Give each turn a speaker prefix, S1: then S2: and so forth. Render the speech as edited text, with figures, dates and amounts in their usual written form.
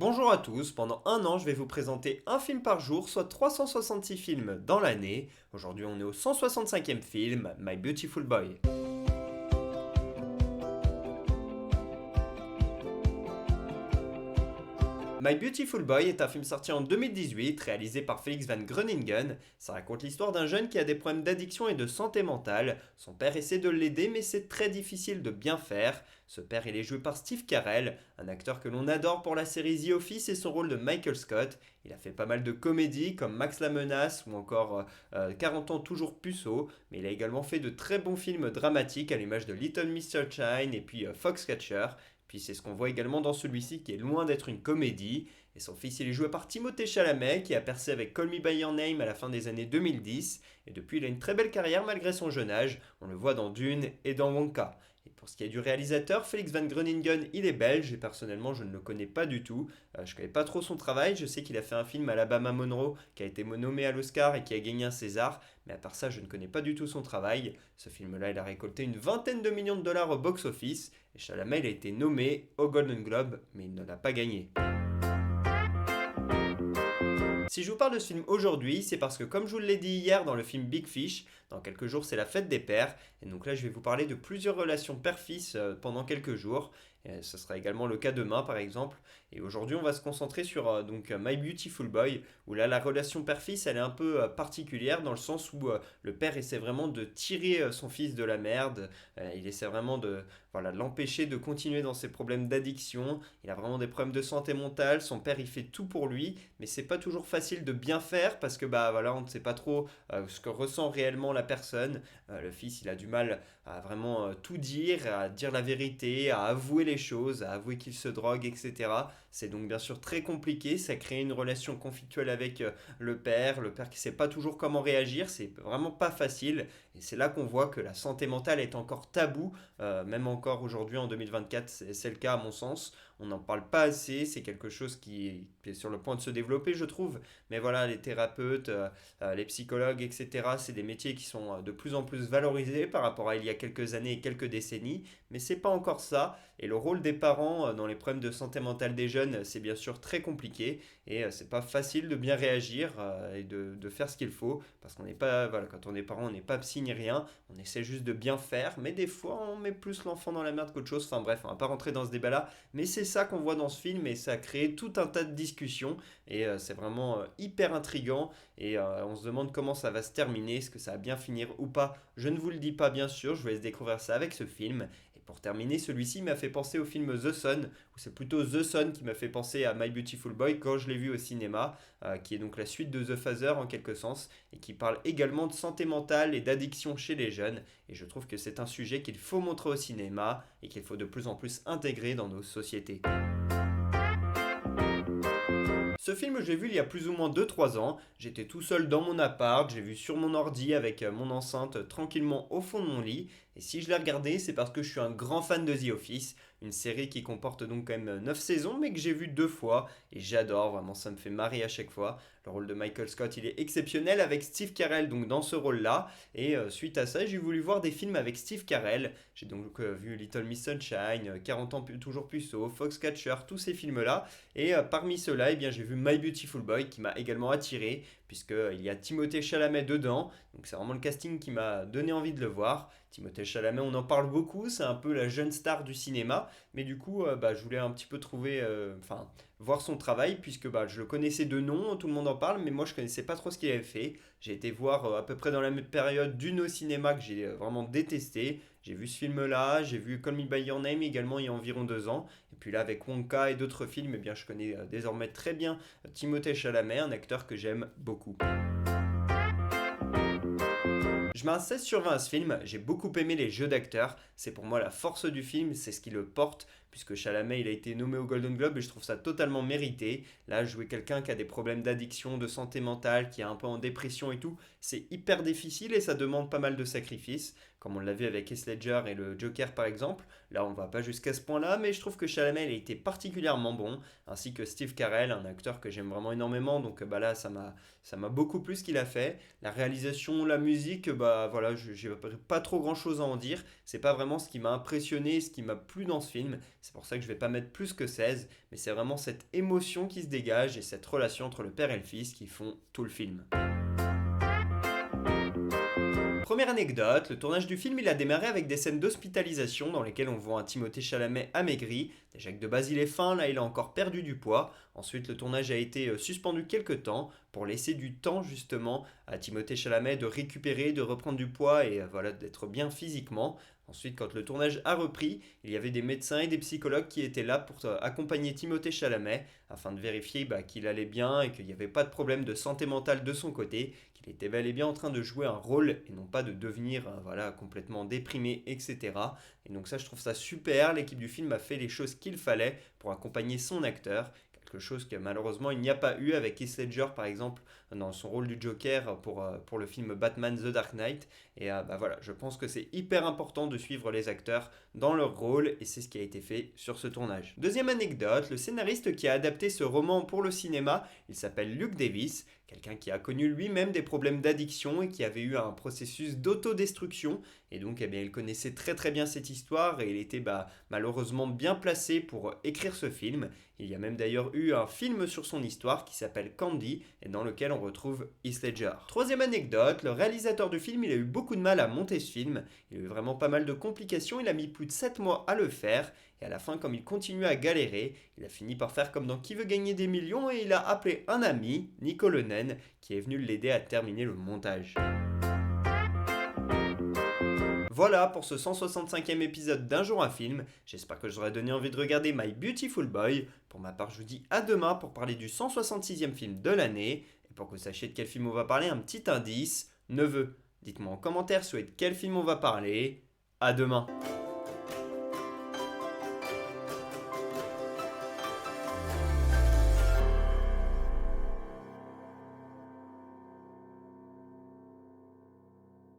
S1: Bonjour à tous, pendant un an je vais vous présenter un film par jour, soit 366 films dans l'année. Aujourd'hui on est au 165e film, My Beautiful Boy. My Beautiful Boy est un film sorti en 2018, réalisé par Felix Van Groeningen. Ça raconte l'histoire d'un jeune qui a des problèmes d'addiction et de santé mentale. Son père essaie de l'aider, mais c'est très difficile de bien faire. Ce père, il est joué par Steve Carell, un acteur que l'on adore pour la série The Office et son rôle de Michael Scott. Il a fait pas mal de comédies comme Max la Menace ou encore 40 ans toujours puceau, mais il a également fait de très bons films dramatiques à l'image de Little Miss Sunshine et puis Foxcatcher. Puis c'est ce qu'on voit également dans celui-ci qui est loin d'être une comédie. Et son fils, il est joué par Timothée Chalamet qui a percé avec Call Me By Your Name à la fin des années 2010. Et depuis, il a une très belle carrière malgré son jeune âge. On le voit dans Dune et dans Wonka. Et pour ce qui est du réalisateur, Felix Van Groeningen, il est belge et personnellement je ne le connais pas du tout. Je ne connais pas trop son travail, je sais qu'il a fait un film Alabama Monroe qui a été nommé à l'Oscar et qui a gagné un César, mais à part ça je ne connais pas du tout son travail. Ce film-là il a récolté une vingtaine de millions de dollars au box-office et Chalamet il a été nommé au Golden Globe mais il ne l'a pas gagné. Si je vous parle de ce film aujourd'hui, c'est parce que comme je vous l'ai dit hier dans le film Big Fish, dans quelques jours c'est la fête des pères, et donc là je vais vous parler de plusieurs relations père-fils pendant quelques jours, et ce sera également le cas demain par exemple, et aujourd'hui on va se concentrer sur My Beautiful Boy, où là la relation père-fils elle est un peu particulière dans le sens où le père essaie vraiment de tirer son fils de la merde, il essaie vraiment de l'empêcher de continuer dans ses problèmes d'addiction, il a vraiment des problèmes de santé mentale, son père il fait tout pour lui, mais c'est pas toujours facile de bien faire parce que on ne sait pas trop ce que ressent réellement la personne. Le fils il a du mal à vraiment tout dire, à dire la vérité, à avouer les choses, à avouer qu'il se drogue, etc. C'est donc bien sûr très compliqué, ça crée une relation conflictuelle avec le père qui sait pas toujours comment réagir, c'est vraiment pas facile et c'est là qu'on voit que la santé mentale est encore tabou, même encore aujourd'hui en 2024 c'est le cas à mon sens, on n'en parle pas assez, c'est quelque chose qui est sur le point de se développer je trouve, mais voilà, les thérapeutes, les psychologues, etc., c'est des métiers qui sont de plus en plus valorisés par rapport à il y a quelques années et quelques décennies, mais c'est pas encore ça. Et le rôle des parents dans les problèmes de santé mentale des jeunes, c'est bien sûr très compliqué et c'est pas facile de bien réagir et de faire ce qu'il faut parce qu'on n'est pas, voilà, quand on est parent, on n'est pas psy ni rien, on essaie juste de bien faire, mais des fois on met plus l'enfant dans la merde qu'autre chose. Enfin bref, on va pas rentrer dans ce débat-là, mais c'est ça qu'on voit dans ce film et ça a créé tout un tas de discussions et c'est vraiment hyper intriguant et on se demande comment ça va se terminer, est-ce que ça va bien finir ou pas. Je ne vous le dis pas bien sûr, je vous laisse découvrir ça avec ce film. Et pour terminer, celui-ci m'a fait penser au film The Son, ou c'est plutôt The Son qui m'a fait penser à My Beautiful Boy quand je l'ai vu au cinéma, qui est donc la suite de The Father en quelque sens, et qui parle également de santé mentale et d'addiction chez les jeunes. Et je trouve que c'est un sujet qu'il faut montrer au cinéma et qu'il faut de plus en plus intégrer dans nos sociétés. Ce film, je l'ai vu il y a plus ou moins 2 3 ans. J'étais tout seul dans mon appart, j'ai vu sur mon ordi avec mon enceinte tranquillement au fond de mon lit. Et si je l'ai regardé, c'est parce que je suis un grand fan de The Office, une série qui comporte donc quand même 9 saisons, mais que j'ai vu 2 fois. Et j'adore, vraiment, ça me fait marrer à chaque fois. Le rôle de Michael Scott, il est exceptionnel avec Steve Carell donc dans ce rôle-là. Et suite à ça, j'ai voulu voir des films avec Steve Carell. J'ai donc vu Little Miss Sunshine, 40 ans toujours puceau, Foxcatcher, tous ces films-là. Et parmi ceux-là, eh bien, j'ai vu My Beautiful Boy qui m'a également attiré, puisqu'il y a Timothée Chalamet dedans. Donc c'est vraiment le casting qui m'a donné envie de le voir. Timothée Chalamet, on en parle beaucoup, c'est un peu la jeune star du cinéma. Mais du coup, je voulais un petit peu voir son travail, puisque je le connaissais de nom, tout le monde en parle, mais moi je connaissais pas trop ce qu'il avait fait. J'ai été voir à peu près dans la même période Dune au cinéma que j'ai vraiment détesté. J'ai vu ce film-là, j'ai vu Call Me By Your Name également il y a environ 2 ans. Et puis là, avec Wonka et d'autres films, eh bien, je connais désormais très bien Timothée Chalamet, un acteur que j'aime beaucoup. Je mets un 16 sur 20 à ce film, j'ai beaucoup aimé les jeux d'acteurs, c'est pour moi la force du film, c'est ce qui le porte, puisque Chalamet il a été nommé au Golden Globe et je trouve ça totalement mérité. Là, jouer quelqu'un qui a des problèmes d'addiction, de santé mentale, qui est un peu en dépression et tout, c'est hyper difficile et ça demande pas mal de sacrifices, comme on l'a vu avec Heath Ledger et le Joker par exemple. Là, on va pas jusqu'à ce point-là, mais je trouve que Chalamet il a été particulièrement bon, ainsi que Steve Carell, un acteur que j'aime vraiment énormément, donc là, ça m'a beaucoup plu ce qu'il a fait. La réalisation, la musique, j'ai pas trop grand chose à en dire. C'est pas vraiment ce qui m'a impressionné, ce qui m'a plu dans ce film. C'est pour ça que je vais pas mettre plus que 16, mais c'est vraiment cette émotion qui se dégage et cette relation entre le père et le fils qui font tout le film. Première anecdote, le tournage du film il a démarré avec des scènes d'hospitalisation dans lesquelles on voit un Timothée Chalamet amaigri. Déjà que de base il est fin, là il a encore perdu du poids. Ensuite le tournage a été suspendu quelques temps pour laisser du temps justement à Timothée Chalamet de récupérer, de reprendre du poids et voilà d'être bien physiquement. Ensuite, quand le tournage a repris, il y avait des médecins et des psychologues qui étaient là pour accompagner Timothée Chalamet afin de vérifier qu'il allait bien et qu'il n'y avait pas de problème de santé mentale de son côté, qu'il était bel et bien en train de jouer un rôle et non pas de devenir voilà, complètement déprimé, etc. Et donc ça, je trouve ça super. L'équipe du film a fait les choses qu'il fallait pour accompagner son acteur. Quelque chose que malheureusement il n'y a pas eu avec Heath Ledger par exemple dans son rôle du Joker pour le film Batman The Dark Knight. Et voilà, je pense que c'est hyper important de suivre les acteurs dans leur rôle et c'est ce qui a été fait sur ce tournage. Deuxième anecdote, le scénariste qui a adapté ce roman pour le cinéma, il s'appelle Luke Davis, quelqu'un qui a connu lui-même des problèmes d'addiction et qui avait eu un processus d'autodestruction et donc eh bien, il connaissait très très bien cette histoire et il était malheureusement bien placé pour écrire ce film. Il y a même d'ailleurs eu un film sur son histoire qui s'appelle Candy et dans lequel on retrouve Heath Ledger. Troisième anecdote, le réalisateur du film il a eu beaucoup de mal à monter ce film, il a eu vraiment pas mal de complications, il a mis plus de 7 mois à le faire et à la fin comme il continuait à galérer, il a fini par faire comme dans Qui veut gagner des millions et il a appelé un ami, Nico Lenen, qui est venu l'aider à terminer le montage. Voilà pour ce 165e épisode d'Un jour un film. J'espère que je vous aurai donné envie de regarder My Beautiful Boy. Pour ma part, je vous dis à demain pour parler du 166e film de l'année. Et pour que vous sachiez de quel film on va parler, un petit indice, neveu. Dites-moi en commentaire de quel film on va parler. À demain.